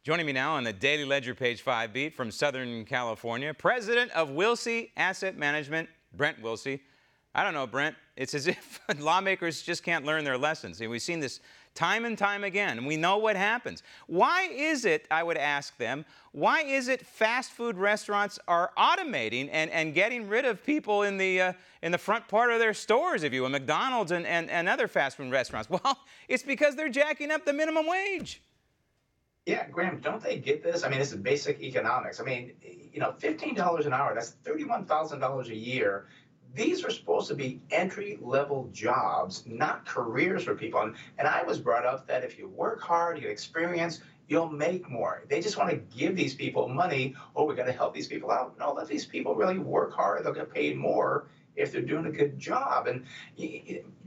Joining me now on the Daily Ledger Page 5 beat from Southern California, President of Wilsey Asset Management, Brent Wilsey. I don't know, Brent. It's as if lawmakers just can't learn their lessons. And we've seen this time and time again, and we know what happens. Why is it, I would ask them, why is it fast food restaurants are automating and getting rid of people in the front part of their stores, if you will, McDonald's and other fast food restaurants? Well, it's because they're jacking up the minimum wage. Yeah, Graham, don't they get this? I mean, this is basic economics. I mean, $15 an hour, that's $31,000 a year. These are supposed to be entry-level jobs, not careers for people. And I was brought up that if you work hard, you get experience, you'll make more. They just want to give these people money. Oh, we got to help these people out. No, let these people really work hard. They'll get paid more if they're doing a good job. And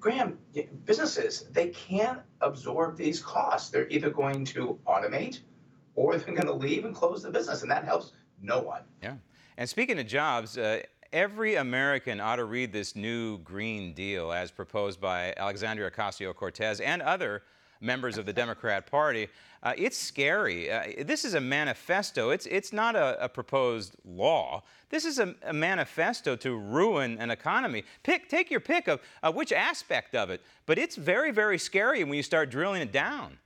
Graham, businesses, they can't absorb these costs. They're either going to automate or they're going to leave and close the business, and that helps no one. Yeah. And speaking of jobs, every American ought to read this new Green Deal as proposed by Alexandria Ocasio-Cortez and other members of the Democrat Party. It's scary. This is a manifesto. It's not a proposed law. This is a manifesto to ruin an economy. Take your pick of which aspect of it, but it's very, very scary when you start drilling it down.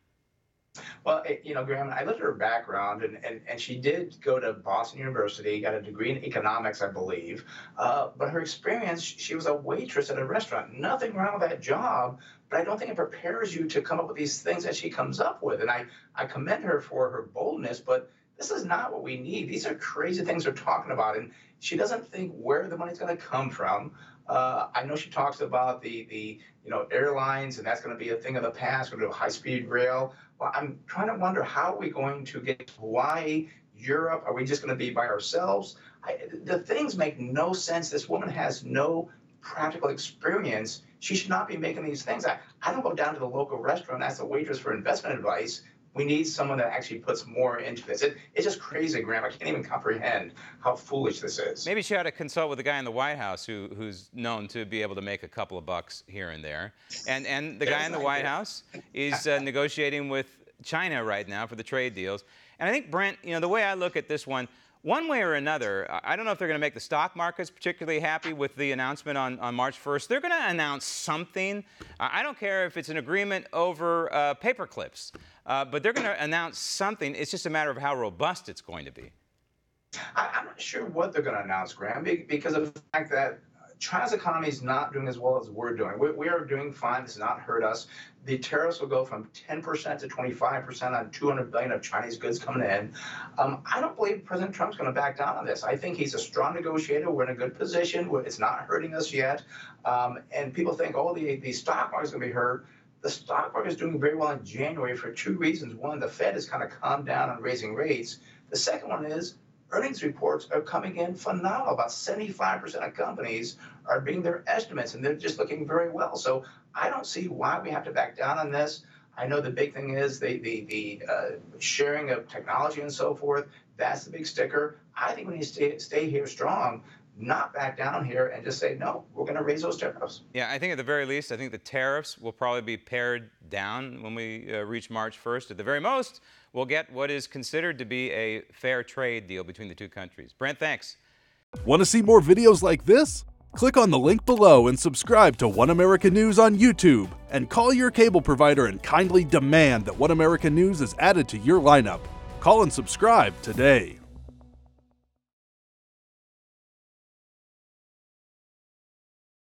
Well, Graham, I looked at her background, and she did go to Boston University, got a degree in economics, I believe. But her experience, she was a waitress at a restaurant. Nothing wrong with that job, but I don't think it prepares you to come up with these things that she comes up with. And I commend her for her boldness, but this is not what we need. These are crazy things they're talking about, and she doesn't think where the money's going to come from. I know she talks about the airlines, and that's going to be a thing of the past. We're going to do high-speed rail. Well, I'm trying to wonder, how are we going to get to Hawaii, Europe? Are we just going to be by ourselves? The things make no sense. This woman has no practical experience. She should not be making these things. I don't go down to the local restaurant and ask the waitress for investment advice. We need someone that actually puts more into this. It's just crazy, Graham. I can't even comprehend how foolish this is. Maybe she ought to consult with the guy in the White House who's known to be able to make a couple of bucks here and there. And the guy in the White House is negotiating with China right now for the trade deals. And I think, Brent, the way I look at this one way or another, I don't know if they're going to make the stock markets particularly happy with the announcement on March 1st. They're going to announce something. I don't care if it's an agreement over paper clips, but they're going to announce something. It's just a matter of how robust it's going to be. I'm not sure what they're going to announce, Graham, because of the fact that China's economy is not doing as well as we're doing. We are doing fine. This has not hurt us. The tariffs will go from 10% to 25% on $200 billion of Chinese goods coming in. I don't believe President Trump's going to back down on this. I think he's a strong negotiator. We're in a good position. It's not hurting us yet. And people think, oh, the stock market's going to be hurt. The stock market is doing very well in January for two reasons. One, the Fed has kind of calmed down on raising rates. The second one is earnings reports are coming in phenomenal. About 75% of companies are beating their estimates, and they're just looking very well. So I don't see why we have to back down on this. I know the big thing is the sharing of technology and so forth. That's the big sticker. I think we need to stay here strong, not back down here and just say, no, we're going to raise those tariffs. Yeah, I think at the very least, I think the tariffs will probably be pared down when we reach March 1st. At the very most, we'll get what is considered to be a fair trade deal between the two countries. Brent, thanks. Want to see more videos like this? Click on the link below and subscribe to One American News on YouTube. And call your cable provider and kindly demand that One American News is added to your lineup. Call and subscribe today.